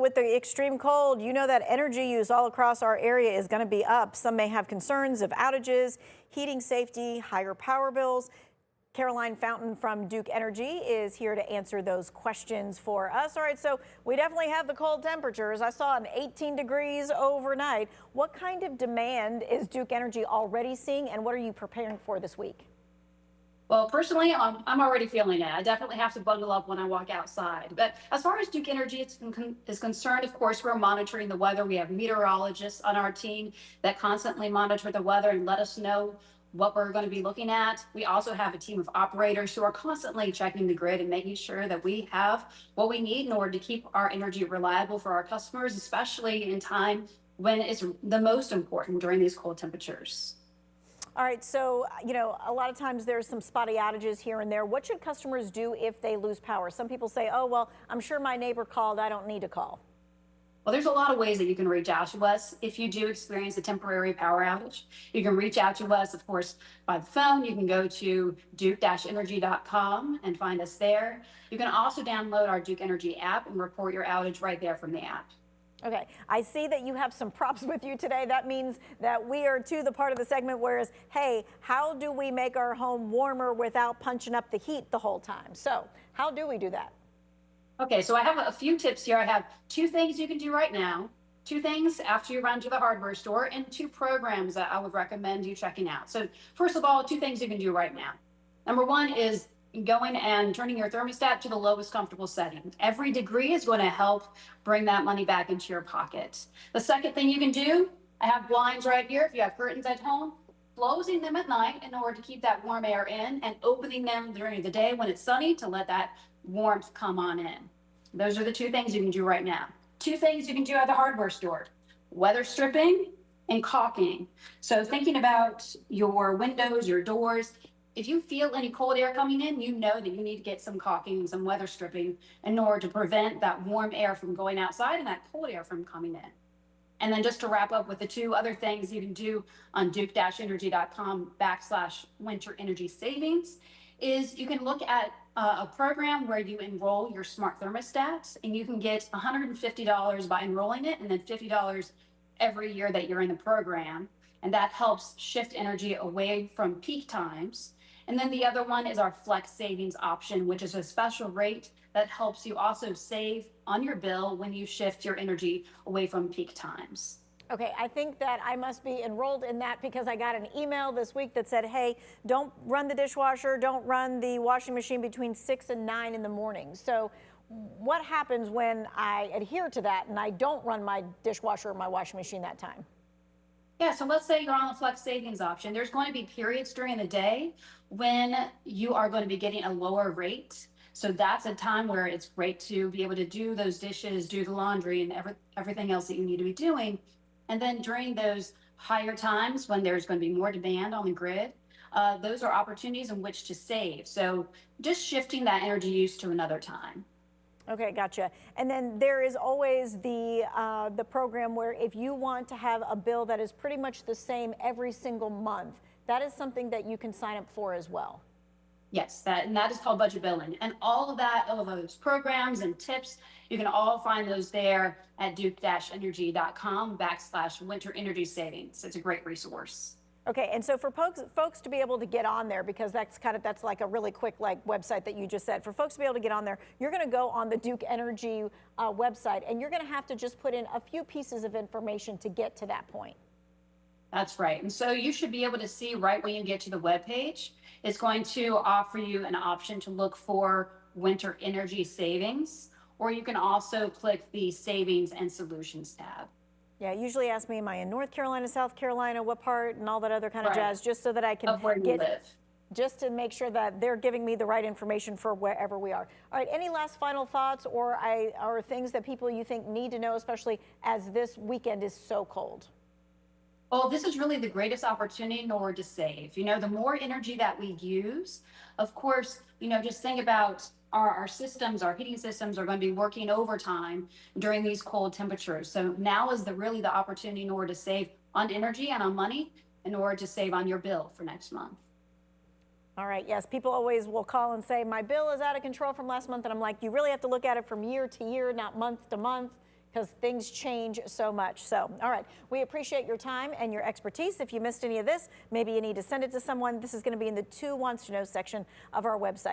with the extreme cold, you know that energy use all across our area is going to be up. Some may have concerns of outages, heating safety, higher power bills. Caroline Fountain from Duke Energy is here to answer those questions for us. All right, so we definitely have the cold temperatures. I saw an 18 degrees overnight. What kind of demand is Duke Energy already seeing, and what are you preparing for this week? Well, personally, I'm already feeling it. I definitely have to bundle up when I walk outside. But as far as Duke Energy is concerned, of course, we're monitoring the weather. We have meteorologists on our team that constantly monitor the weather and let us know what we're going to be looking at. We also have a team of operators who are constantly checking the grid and making sure that we have what we need in order to keep our energy reliable for our customers, especially in time when it's the most important during these cold temperatures. All right, so, a lot of times there's some spotty outages here and there. What should customers do if they lose power? Some people say, oh, well, I'm sure my neighbor called. I don't need to call. Well, there's a lot of ways that you can reach out to us if you do experience a temporary power outage. You can reach out to us, of course, by the phone. You can go to duke-energy.com and find us there. You can also download our Duke Energy app and report your outage right there from the app. Okay, I see that you have some props with you today. That means that we are to the part of the segment where is, hey, how do we make our home warmer without punching up the heat the whole time? So how do we do that? Okay, so I have a few tips here. I have 2 things you can do right now, 2 things after you run to the hardware store, and 2 programs that I would recommend you checking out. So first of all, 2 things you can do right now. Number 1 is going and turning your thermostat to the lowest comfortable setting. Every degree is going to help bring that money back into your pocket. The second thing you can do, I have blinds right here. If you have curtains at home, closing them at night in order to keep that warm air in, and opening them during the day when it's sunny to let that warmth come on in. Those are the 2 things you can do right now. 2 things you can do at the hardware store: weather stripping and caulking. So thinking about your windows, your doors, if you feel any cold air coming in, you know that you need to get some caulking and some weather stripping in order to prevent that warm air from going outside and that cold air from coming in. And then just to wrap up with the 2 other things you can do on duke-energy.com/winter energy savings is you can look at a program where you enroll your smart thermostat, and you can get $150 by enrolling it, and then $50 every year that you're in the program. And that helps shift energy away from peak times. And then the other one is our flex savings option, which is a special rate that helps you also save on your bill when you shift your energy away from peak times. Okay, I think that I must be enrolled in that because I got an email this week that said, hey, don't run the dishwasher, don't run the washing machine between 6 and 9 in the morning. So what happens when I adhere to that and I don't run my dishwasher or my washing machine that time? Yeah, so let's say you're on the flex savings option. There's going to be periods during the day when you are going to be getting a lower rate. So that's a time where it's great to be able to do those dishes, do the laundry, and everything else that you need to be doing. And then during those higher times when there's going to be more demand on the grid, those are opportunities in which to save. So just shifting that energy use to another time. Okay, gotcha. And then there is always the program where if you want to have a bill that is pretty much the same every single month, that is something that you can sign up for as well. Yes, that is called budget billing. And all of those programs and tips, you can all find those there at duke-energy.com/winter energy savings. It's a great resource. Okay, and so for folks to be able to get on there, because that's like a really quick website that you just said, for folks to be able to get on there, you're going to go on the Duke Energy website, and you're going to have to just put in a few pieces of information to get to that point. That's right. And so you should be able to see right when you get to the web page, it's going to offer you an option to look for winter energy savings, or you can also click the savings and solutions tab. Yeah, usually ask me, am I in North Carolina, South Carolina, what part, and all that other kind of jazz, just so that I can just to make sure that they're giving me the right information for wherever we are. All right, any last final thoughts or things that people you think need to know, especially as this weekend is so cold? Well, this is really the greatest opportunity in order to save. The more energy that we use, of course, just think about our systems, our heating systems are going to be working overtime during these cold temperatures. So now is really the opportunity in order to save on energy and on money in order to save on your bill for next month. All right, yes, people always will call and say, my bill is out of control from last month. And I'm like, you really have to look at it from year to year, not month to month, because things change so much. So, all right, we appreciate your time and your expertise. If you missed any of this, maybe you need to send it to someone. This is going to be in the 2 Wants to Know section of our website.